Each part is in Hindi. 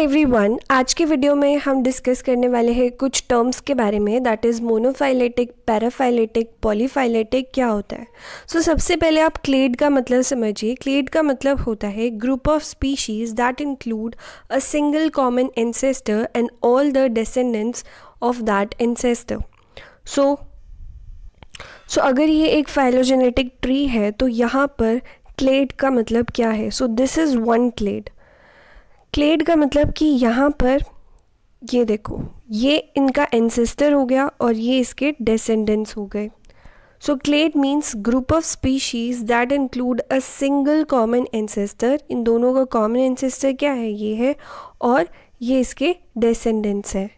एवरीवन, आज की वीडियो में हम डिस्कस करने वाले हैं कुछ टर्म्स के बारे में, that is monophyletic, paraphyletic, polyphyletic क्या होता है। सबसे पहले आप क्लेड का मतलब समझिए। क्लेड का मतलब होता है group of species that include a single common ancestor and all the descendants of that ancestor. So अगर ये एक फाइलोजेनेटिक ट्री है तो यहाँ पर क्लेड का मतलब क्या है। This is one clade. Clade का मतलब कि यहाँ पर ये देखो, ये इनका एंसेस्टर हो गया और ये इसके डेसेंडेंट्स हो गए। Clade means group of species that include a single common ancestor. इन दोनों का कॉमन एंसेस्टर क्या है, ये है, और ये इसके डेसेंडेंट्स हैं।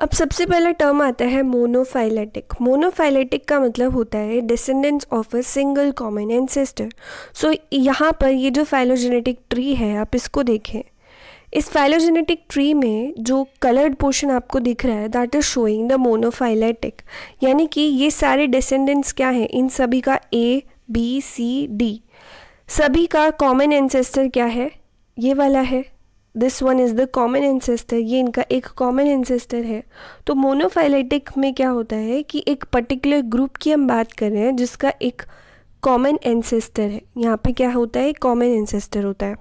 अब सबसे पहला टर्म आता है मोनोफाइलेटिक। मोनोफाइलेटिक का मतलब होता है descendants of a single common ancestor. यहाँ पर ये जो फाइलोजेनेटिक ट्री है, आप इसको देखें। इस फाइलोजेनेटिक ट्री में जो कलर्ड पोर्शन आपको दिख रहा है, that is showing the monophyletic, यानी कि ये सारे डिसेंडेंट्स क्या हैं, इन सभी का ए बी सी डी सभी का कॉमन एंसेस्टर क्या है, ये वाला है। This one is the common ancestor, ये इनका एक कॉमन एंसेस्टर है। तो मोनोफाइलेटिक में क्या होता है कि एक पर्टिकुलर ग्रुप की हम बात कर रहे हैं जिसका एक कॉमन एंसेस्टर है। यहाँ पे क्या होता है, कॉमन एंसेस्टर होता है।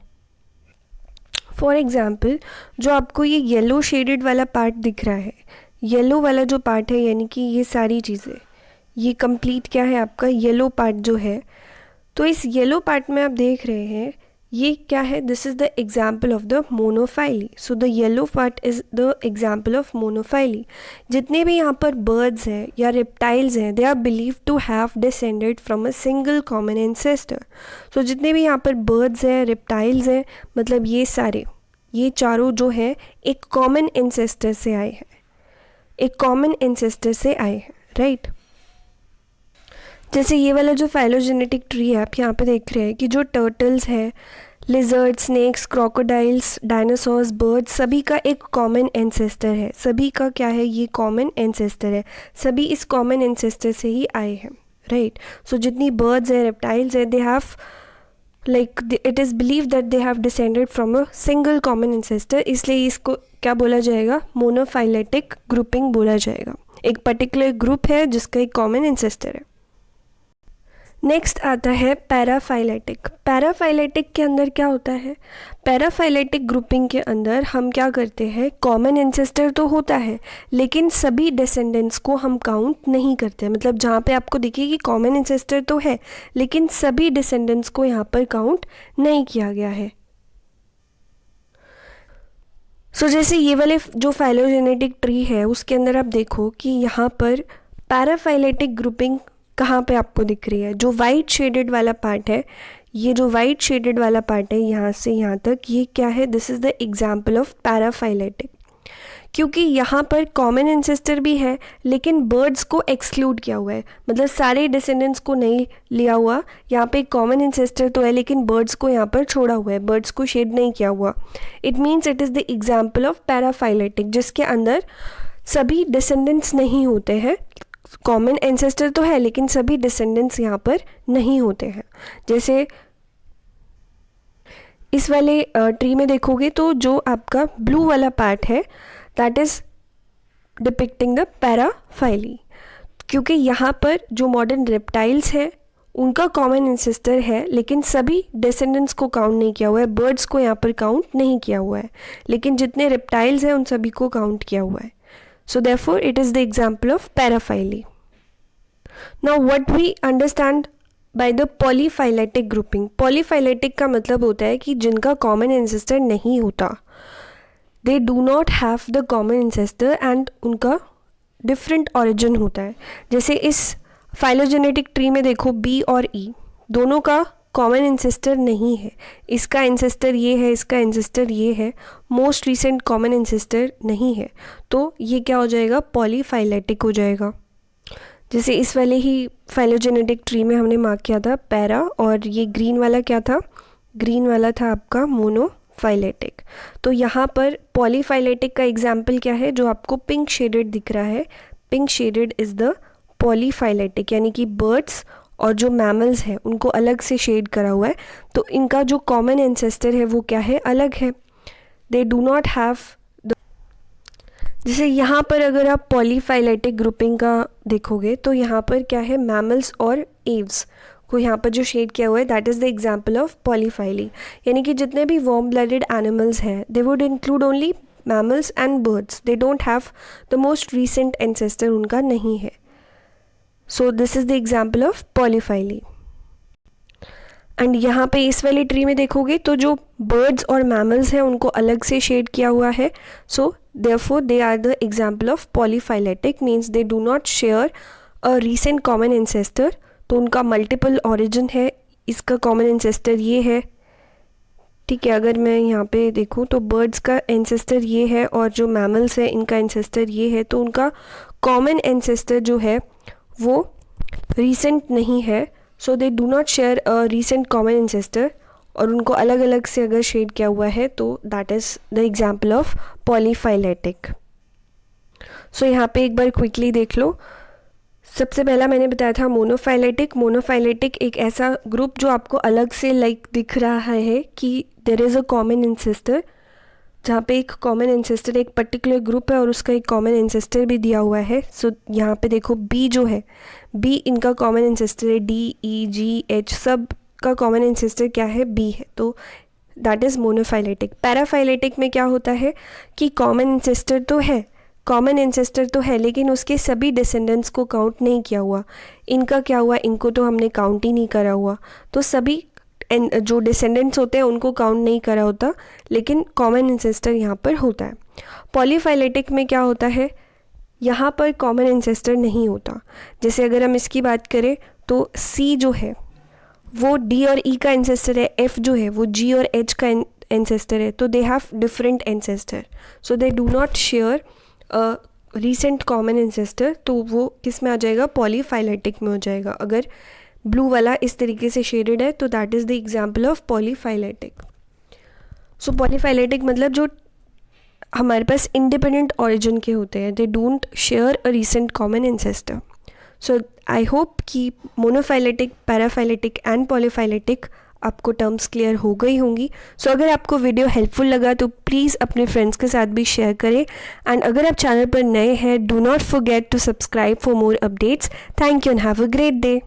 फॉर एग्जाम्पल, जो आपको ये येलो शेडेड वाला पार्ट दिख रहा है, येलो वाला जो पार्ट है, यानी कि ये सारी चीज़ें, ये कंप्लीट क्या है आपका येलो पार्ट जो है। तो इस येलो पार्ट में आप देख रहे हैं ये क्या है, this is the example of the monophyly. The yellow part is the example of monophyly. जितने भी यहाँ पर बर्ड्स हैं या रेप्टाइल्स हैं, they are believe to have descended from a single common ancestor. जितने भी यहाँ पर बर्ड्स हैं, रेप्टाइल्स हैं, मतलब ये सारे, ये चारों जो हैं एक कॉमन एंसेस्टर से आए हैं, एक कॉमन एंसेस्टर से आए हैं, राइट। जैसे ये वाला जो फाइलोजेनेटिक ट्री है, आप यहाँ पे देख रहे हैं कि जो टर्टल्स हैं, lizard, snakes, crocodiles, dinosaurs, birds, सभी का एक कॉमन एंसेस्टर है। सभी का क्या है, ये कॉमन एंसेस्टर है। सभी इस कॉमन एंसेस्टर से ही आए हैं, राइट। जितनी बर्ड्स हैं, रेप्टाइल्स हैं, they have it is believe that they have descended from a single common ancestor. इसलिए इसको क्या बोला जाएगा, मोनोफाइलेटिक ग्रुपिंग बोला जाएगा। एक पर्टिकुलर ग्रुप है जिसका एक कॉमन एंसेस्टर है। नेक्स्ट आता है पैराफाइलेटिक। पैराफाइलेटिक के अंदर क्या होता है, पैराफाइलेटिक ग्रुपिंग के अंदर हम क्या करते हैं, कॉमन एंसेस्टर तो होता है लेकिन सभी डिसेंडेंट्स को हम काउंट नहीं करते। मतलब जहाँ पे आपको दिखे कि कॉमन एंसेस्टर तो है लेकिन सभी डिसेंडेंट्स को यहाँ पर काउंट नहीं किया गया है। जैसे ये वाले जो फाइलोजेनेटिक ट्री है उसके अंदर आप देखो कि यहाँ पर पैराफाइलेटिक ग्रुपिंग कहाँ पे आपको दिख रही है। जो वाइट शेडेड वाला पार्ट है, ये जो वाइट शेडेड वाला पार्ट है यहाँ से यहाँ तक, ये क्या है, this is the example of paraphyletic. क्योंकि यहाँ पर कॉमन एंसेस्टर भी है लेकिन बर्ड्स को एक्सक्लूड किया हुआ है, मतलब सारे डिसेंडेंट्स को नहीं लिया हुआ। यहाँ पे कॉमन एंसेस्टर तो है लेकिन बर्ड्स को यहाँ पर छोड़ा हुआ है, बर्ड्स को शेड नहीं किया हुआ। It means it is the example of paraphyletic, जिसके अंदर सभी डिसेंडेंट्स नहीं होते हैं। कॉमन एंसेस्टर तो है लेकिन सभी डिसेंडेंट्स यहाँ पर नहीं होते हैं। जैसे इस वाले ट्री में देखोगे तो जो आपका ब्लू वाला पार्ट है, दैट इज डिपिक्टिंग द पैराफाइली। क्योंकि यहाँ पर जो मॉडर्न रेप्टाइल्स हैं उनका कॉमन एंसेस्टर है लेकिन सभी डिसेंडेंट्स को काउंट नहीं किया हुआ है, बर्ड्स को यहाँ पर काउंट नहीं किया हुआ है, लेकिन जितने रेप्टाइल्स हैं उन सभी को काउंट किया हुआ है। Therefore it is the example of paraphily. Now what we understand by the polyphyletic grouping. Polyphyletic का मतलब होता है कि जिनका common ancestor नहीं होता, they do not have the common ancestor and उनका different origin होता है। जैसे इस phylogenetic tree में देखो B और E दोनों का कॉमन एंसेस्टर नहीं है। इसका एंसेस्टर ये है, इसका एंसेस्टर ये है, मोस्ट रिसेंट कॉमन एंसेस्टर नहीं है। तो ये क्या हो जाएगा, पॉलीफाइलेटिक हो जाएगा। जैसे इस वाले ही फाइलोजेनेटिक ट्री में हमने मार्क किया था पैरा, और ये ग्रीन वाला क्या था, ग्रीन वाला था आपका मोनोफाइलेटिक। तो यहाँ पर पॉलीफाइलेटिक का एग्जाम्पल क्या है, जो आपको पिंक शेडेड दिख रहा है, pink shaded is the polyphyletic, यानी कि बर्ड्स और जो मैमल्स हैं उनको अलग से शेड करा हुआ है। तो इनका जो कॉमन एंसेस्टर है वो क्या है, अलग है। दे डू नॉट हैव द, जैसे यहाँ पर अगर आप पॉलीफाइलेटिक ग्रुपिंग का देखोगे तो यहाँ पर क्या है, मैमल्स और एव्स को यहाँ पर जो शेड किया हुआ है that is the example of polyphyly, यानी कि जितने भी वार्म ब्लडेड एनिमल्स हैं they would include only mammals and birds, they don't have the most recent ancestor उनका नहीं है. So this is the example of polyphyly. And यहाँ पे इस वाली ट्री में देखोगे तो जो बर्ड्स और मैमल्स हैं उनको अलग से शेड किया हुआ है. So therefore they are the example of polyphyletic, means they do not share a recent common ancestor. तो उनका मल्टीपल ऑरिजिन है, इसका कॉमन एंसेस्टर ये है. ठीक है, अगर मैं यहाँ पे देखूँ तो बर्ड्स का एंसेस्टर ये है और जो मैमल्स है इनका एंसेस्टर ये है. तो उनका कॉमन एंसेस्टर जो है वो रीसेंट नहीं है. So they do not share a recent common ancestor, और उनको अलग अलग से अगर शेड किया हुआ है तो that is the example of polyphyletic. So यहाँ पे एक बार क्विकली देख लो. सबसे पहला मैंने बताया था मोनोफाइलेटिक. मोनोफाइलेटिक एक ऐसा ग्रुप जो आपको अलग से लाइक दिख रहा है कि there is a common ancestor, जहाँ पे एक कॉमन एंसेस्टर, एक पर्टिकुलर ग्रुप है और उसका एक कॉमन एंसेस्टर भी दिया हुआ है. सो यहाँ पे देखो बी जो है, बी इनका कॉमन एंसेस्टर है. डी, ई, जी, एच सब का कॉमन एंसेस्टर क्या है, बी है. तो दैट इज़ मोनोफाइलेटिक. पैराफाइलेटिक में क्या होता है कि कॉमन एंसेस्टर तो है लेकिन उसके सभी डिसेंडेंट्स को काउंट नहीं किया हुआ. इनका क्या हुआ, इनको तो हमने काउंट ही नहीं करा हुआ, तो सभी जो डिसेंडेंट्स होते हैं उनको काउंट नहीं करा होता, लेकिन कॉमन एंसेस्टर यहाँ पर होता है. पॉलीफाइलेटिक में क्या होता है, यहाँ पर कॉमन एंसेस्टर नहीं होता. जैसे अगर हम इसकी बात करें तो सी जो है वो डी और ई का एंसेस्टर है, एफ जो है वो जी और एच का एंसेस्टर है. तो they have different ancestor, so they do not share recent common ancestor. तो वो किस में आ जाएगा, पॉलीफाइलेटिक में हो जाएगा. अगर ब्लू वाला इस तरीके से शेडेड है तो that is the example of polyphyletic. So polyphyletic मतलब जो हमारे पास इंडिपेंडेंट ऑरिजिन के होते हैं, they don't share a recent common ancestor. So I hope कि मोनोफाइलेटिक, पैराफाइलेटिक एंड पॉलीफाइलेटिक आपको टर्म्स क्लियर हो गई होंगी. सो अगर आपको वीडियो हेल्पफुल लगा तो प्लीज़ अपने फ्रेंड्स के साथ भी शेयर करें. एंड अगर आप चैनल पर नए हैं, do not forget to subscribe for more updates. Thank you and have a great day.